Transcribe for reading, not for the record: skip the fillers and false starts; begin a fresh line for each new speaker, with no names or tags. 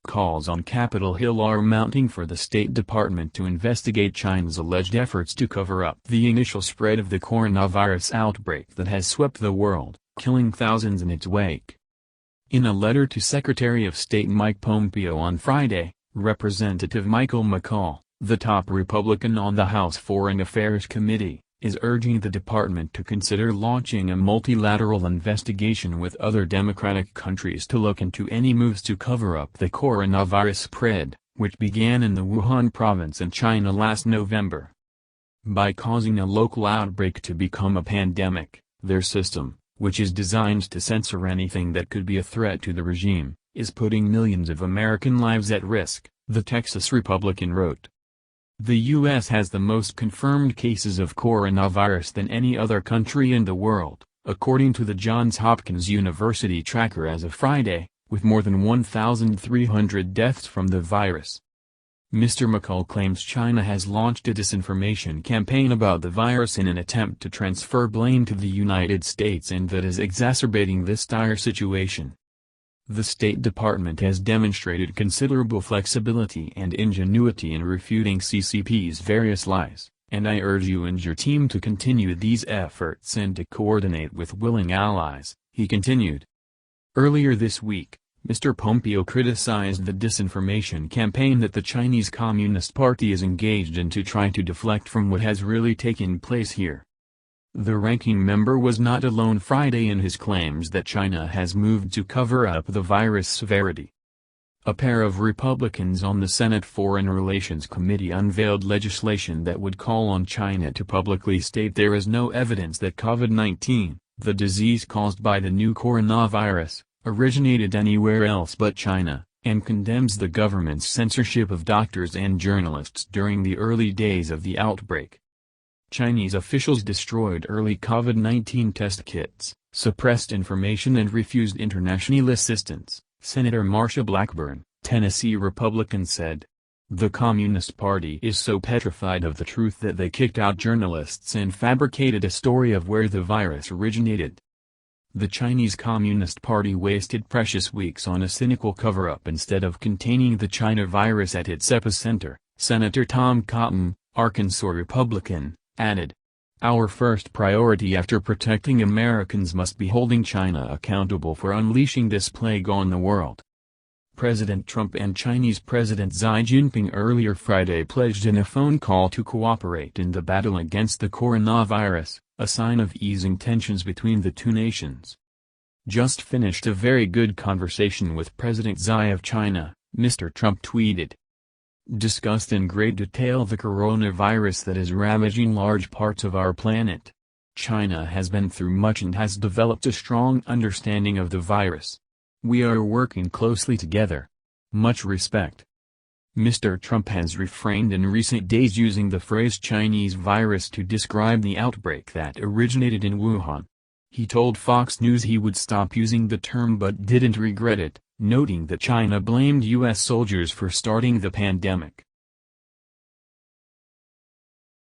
Calls on Capitol Hill are mounting for the State Department to investigate China's alleged efforts to cover up the initial spread of the coronavirus outbreak that has swept the world, killing thousands in its wake. In a letter to Secretary of State Mike Pompeo on Friday, Representative Michael McCaul, the top Republican on the House Foreign Affairs Committee, is urging the department to consider launching a multilateral investigation with other democratic countries to look into any moves to cover up the coronavirus spread, which began in the Wuhan province in China last November. By causing a local outbreak to become a pandemic, their system, which is designed to censor anything that could be a threat to the regime, is putting millions of American lives at risk, the Texas Republican wrote. The U.S. has the most confirmed cases of coronavirus than any other country in the world, according to the Johns Hopkins University tracker as of Friday, with more than 1,300 deaths from the virus. Mr. McCaul claims China has launched a disinformation campaign about the virus in an attempt to transfer blame to the United States and that is exacerbating this dire situation. The State Department has demonstrated considerable flexibility and ingenuity in refuting CCP's various lies, and I urge you and your team to continue these efforts and to coordinate with willing allies, he continued. Earlier this week, Mr. Pompeo criticized the disinformation campaign that the Chinese Communist Party is engaged in to try to deflect from what has really taken place here. The ranking member was not alone Friday in his claims that China has moved to cover up the virus severity. A pair of Republicans on the Senate Foreign Relations Committee unveiled legislation that would call on China to publicly state there is no evidence that COVID-19, the disease caused by the new coronavirus, originated anywhere else but China, and condemns the government's censorship of doctors and journalists during the early days of the outbreak. Chinese officials destroyed early COVID-19 test kits, suppressed information and refused international assistance, Senator Marsha Blackburn, Tennessee Republican said. The Communist Party is so petrified of the truth that they kicked out journalists and fabricated a story of where the virus originated. The Chinese Communist Party wasted precious weeks on a cynical cover-up instead of containing the China virus at its epicenter, Senator Tom Cotton, Arkansas Republican, added. Our first priority after protecting Americans must be holding China accountable for unleashing this plague on the world. President Trump and Chinese President Xi Jinping earlier Friday pledged in a phone call to cooperate in the battle against the coronavirus, a sign of easing tensions between the two nations. Just finished a very good conversation with President Xi of China, Mr. Trump tweeted. Discussed in great detail the coronavirus that is ravaging large parts of our planet. China has been through much and has developed a strong understanding of the virus. We are working closely together. Much respect. Mr. Trump has refrained in recent days using the phrase Chinese virus to describe the outbreak that originated in Wuhan. He told Fox News he would stop using the term but didn't regret it, noting that China blamed U.S. soldiers for starting the pandemic.